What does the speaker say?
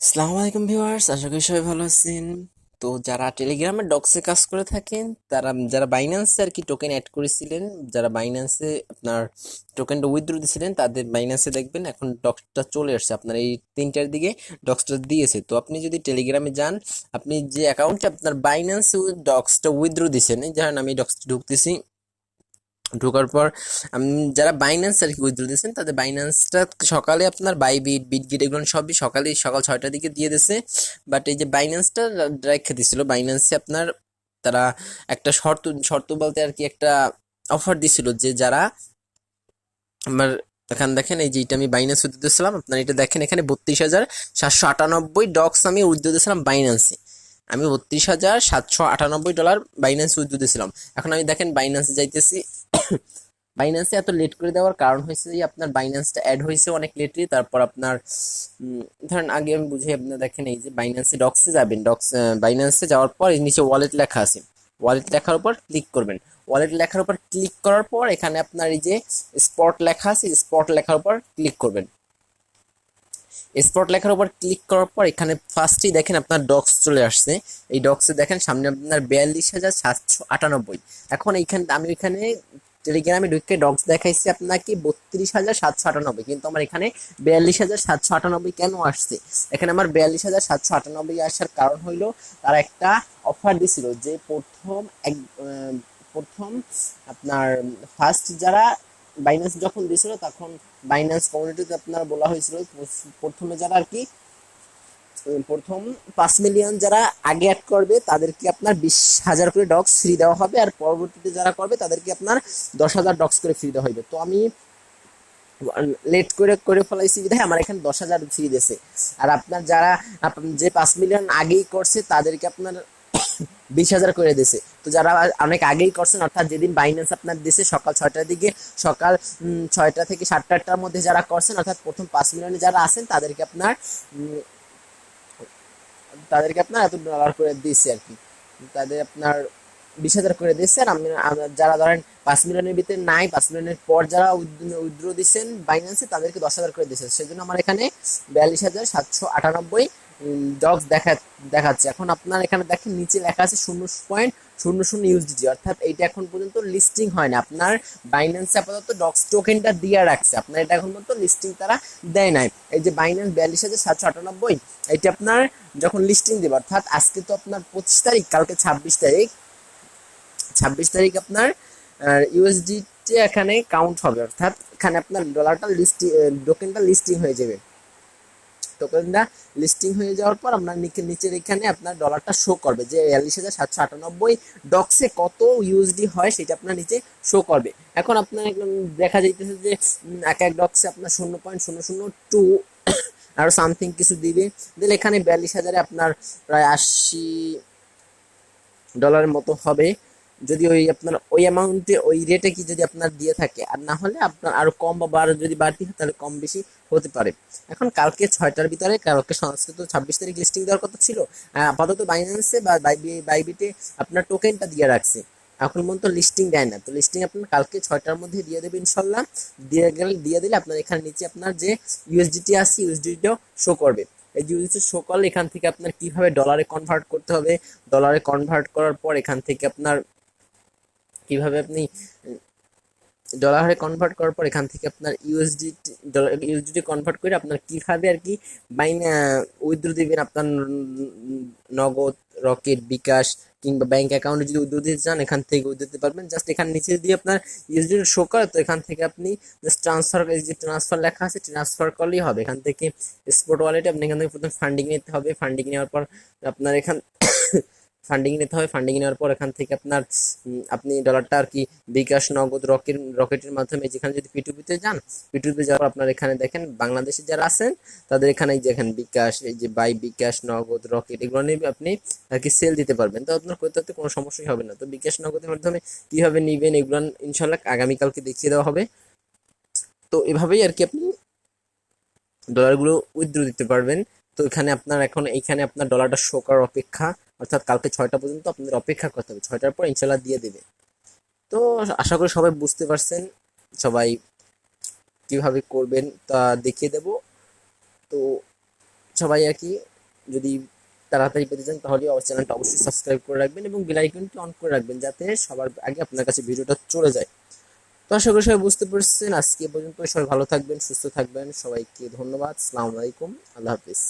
আসসালামু আলাইকুম ভিউয়ার্স, আশা করি সবাই ভালো আছেন। তো যারা টেলিগ্রামে ডক্সে কাজ করে থাকেন, যারা বাইন্যান্সে আর কি টোকেন অ্যাড করেছিলেন, যারা বাইন্যান্সে আপনার টোকেনটা উইথড্র দিয়েছিলেন, তাদের বাইন্যান্সে দেখবেন এখন ডক্সটা চলে আসছে। আপনার এই 3টার দিকে ডক্সটা দিয়েছে। তো আপনি যদি টেলিগ্রামে যান, আপনি যে অ্যাকাউন্টে আপনার বাইন্যান্সে ডক্সটা উইথড্র দিয়েছেন, এই ধরেন আমি ডক্সটা ঢুকতেছি, ঢোকার পর যারা বাইন্যান্স আর কি উইথড্র দিয়েছেন, তাদের বাইন্যান্সটা সকালে আপনার বাইবিট বিটগিট এগুলো সবই সকাল 6টার দিকে দিয়ে দিয়েছে। বাট এই যে বাইন্যান্সটা রেখে দিছিল, বাইন্যান্সে আপনার তারা একটা শর্ত শর্ত বলতে আর কি একটা অফার দিছিল, যে যারা আমার এখানে দেখেন, এই যে এটা আমি বাইন্যান্স উইথড্র দিয়েছিলাম, আপনার এটা দেখেন এখানে 32,798 ডক্স আমি উইথড্র দিয়েছিলাম বাইন্যান্সে। আমি $32,798 বাইন্যান্স উইথড্র দিয়েছিলাম। এখন আমি দেখেন বাইন্যান্সে যাইতেছি। বাইন্যান্সে এত লেট করে দেওয়ার কারণ হয়েছে যে আপনার বাইন্যান্সটা অ্যাড হয়েছে অনেক লেটলি। তারপর আপনার ধরেন আগে আমি বুঝি, আপনার দেখেন এই যে বাইন্যান্সে ডক্সে যাবেন, বাইন্যান্সে যাওয়ার পর এই নিচে ওয়ালেট লেখা আছে, ওয়ালেট লেখার উপর ক্লিক করবেন। ওয়ালেট লেখার উপর ক্লিক করার পর এখানে আপনার এই যে স্পট লেখা আছে, স্পট লেখার উপর ক্লিক করবেন। স্পট লেখার উপর ক্লিক করার পর এখানে ফার্স্টেই দেখেন আপনার ডক্স চলে আসছে। এই ডক্সে দেখেন সামনে আপনার 42,798। এখন এইখানে আমি এখানে টেলিগ্রামে ঢুকে ডক্স দেখাইছি আপনাকে 32,798, কিন্তু আমার এখানে 42,798 কেন আসছে? এখানে আমার 42,798 আসার কারণ হইলো, তারা একটা অফার দিছিল যে প্রথম আপনার ফার্স্ট যারা বাইন্যান্স যখন দিয়েছিল, তখন বাইন্যান্স কমিউনিটিতে আপনার বলা হয়েছিল প্রথমে যারা আর কি প্রথম 5 মিলিয়ন যারা আগে অ্যাড করবে তাদেরকে আপনার 20,000 করে ডক্স ফ্রি দেওয়া হবে, আর পরবর্তীতে যারা করবে তাদেরকে আপনার 10,000 ডক্স করে ফ্রি দেওয়া হবে। তো আমি লেট করে করে ফেলাইছি বিধায় আমার এখানে 10,000 ফ্রি দিয়েছে। আর আপনার যারা যে 5 মিলিয়ন আগেই করছে তাদেরকে আপনার 20,000 করে দিয়েছে। তো যারা অনেক আগেই করছেন, অর্থাৎ যেদিন বাইন্যান্স আপনার দিছে সকাল 6টার দিকে, সকাল 6টা থেকে 7টার মধ্যে যারা করছেন, অর্থাৎ প্রথম 5 মিলিয়নে যারা আছেন, তাদেরকে আপনার $এত করে দিয়েছে আর কি। তাদের আপনার 20,000 করে দিচ্ছে। আর যারা ধরেন 5 মিলিয়নের ভিতরে নাই, 5 মিলিয়নের পর যারা উইথড্র দিচ্ছেন বাইন্যান্সে, তাদেরকে 10,000 করে দিচ্ছে। সেজন্য আমার এখানে 42,798 ডগস দেখাচ্ছে। এখন আপনার এখানে দেখেন নিচে লেখা আছে 0.00 ইউএসডিটি, অর্থাৎ এইটা এখন পর্যন্ত লিস্টিং হয় না। আপনার বাইন্যান্সে আপাতত ডক্স টোকেনটা দিয়ে রাখছে, আপনার এটা এখন পর্যন্ত লিস্টিং তারা দেয় নাই। এই যে বাইন্যান্স 42,798, এটা আপনার যখন লিস্টিং দেবে, অর্থাৎ আজকে তো আপনার 25 তারিখ, কালকে 26 তারিখ, 26 তারিখ আপনার ইউএসডিটি এখানে কাউন্ট হবে, অর্থাৎ এখানে আপনার ডলারটা টোকেনটা লিস্টিং হয়ে যাবে। টোকেনটা লিস্টিং হয়ে যাওয়ার পর আপনার নিচের এখানে আপনার ডলারটা শো করবে যে 42,798 ডক্সে কত ইউএসডি হয়, সেটা আপনার নিচে শো করবে। এখন আপনার একদম দেখা যাইতেছে যে এক এক ডক্সে আপনার 0.002 আরো সামথিং কিছু দিবে। দিলে এখানে 42,000-এ আপনার প্রায় $80 মতো হবে, যদি ওই আপনার ওই অ্যামাউন্টে ওই রেটে কি যদি আপনার দিয়ে থাকে। আর না হলে আপনার আরো কম বা যদি বাড়তি হয় তাহলে কম বেশি হতে পারে। এখন কালকে 6টার ভিতরে, কালকে সংস্কৃত 26 তারিখ লিস্টিং দেওয়ার কথা ছিল, আপাতত বাইন্যান্সে বা বাইবিটে আপনার টোকেনটা দিয়ে রাখছে, এখন পর্যন্ত লিস্টিং দেয় না। তো লিস্টিং আপনার কালকে 6টার মধ্যে দিয়ে দেবে ইনশাল্লাহ। দিয়ে দিলে আপনার এখানে নিচে আপনার যে ইউএসডিটি আছে, ইউএসডিটিও শো করবে। এই ইউএসডি শো করলে এখান থেকে আপনার কিভাবে ডলারে কনভার্ট করতে হবে, ডলারে কনভার্ট করার পর এখান থেকে আপনার কিভাবে আপনি ডলারে কনভার্ট করার পর এখান থেকে আপনার ইউএসডিটি কনভার্ট করে আপনার কিভাবে আর কি উইথড্র দিবেন আপনার নগদ, রকেট, বিকাশ কিংবা ব্যাংক অ্যাকাউন্টে যদি উইথড্র দিতে চান, এখান থেকে উইথড্র দিতে পারবেন। জাস্ট এখানে নিচে দিয়ে আপনার ইউএসডি শো করে, তো এখান থেকে আপনি জাস্ট ট্রান্সফার, এই যে ট্রান্সফার লেখা আছে, ট্রান্সফার করলেই হবে। এখান থেকে স্পট ওয়ালেটে আপনি এখান থেকে প্রথমে ফান্ডিং নিতে হবে। ফান্ডিং নেওয়ার পর আপনার এখান ফান্ডিং নিতে হবে। ফান্ডিং নেওয়ার পর এখান থেকে আপনার আপনি ডলারটা আর কি বিকাশ, নগদ, রকেটের মাধ্যমে, যেখানে যদি পিটুপিতে যান, পিটুপিতে যাওয়ার আপনার এখানে দেখেন বাংলাদেশে যারা আছেন তাদের এখানে দেখেন বিকাশ, এই যে বাই বিকাশ, নগদ, রকেট এগুলো নিয়ে আপনি আর কি সেল দিতে পারবেন। তো আপনার করতে করতে কোনো সমস্যাই হবে না। তো বিকাশ, নগদের মাধ্যমে কিভাবে নিবেন এগুলো ইনশাল্লাহ আগামীকালকে দেখিয়ে দেওয়া হবে। তো এভাবেই আর কি আপনি ডলারগুলো উইথড্র দিতে পারবেন। তো এইখানে আপনার ডলারটা শো করার অপেক্ষা, অর্থাৎ কালকে 6টা পর্যন্ত আপনাদের অপেক্ষা করতে হবে। 6টার পর ইনশাল্লাহ দিয়ে দেবে। তো আশা করি সবাই বুঝতে পারছেন, সবাই কিভাবে করবেন তা দেখিয়ে দেব। তো সবাই আর কি যদি তাড়াতাড়ি পেতে চান তাহলে আমার চ্যানেলটা অবশ্যই সাবস্ক্রাইব করে রাখবেন এবং বেল আইকনটি অন করে রাখবেন যাতে সবার আগে আপনার কাছে ভিডিওটা চলে যায়। তো আশা করি সবাই বুঝতে পারছেন। আজকে এ পর্যন্ত। সবাই ভালো থাকবেন, সুস্থ থাকবেন। সবাইকে ধন্যবাদ। আসসালামু আলাইকুম। আল্লাহ হাফিজ।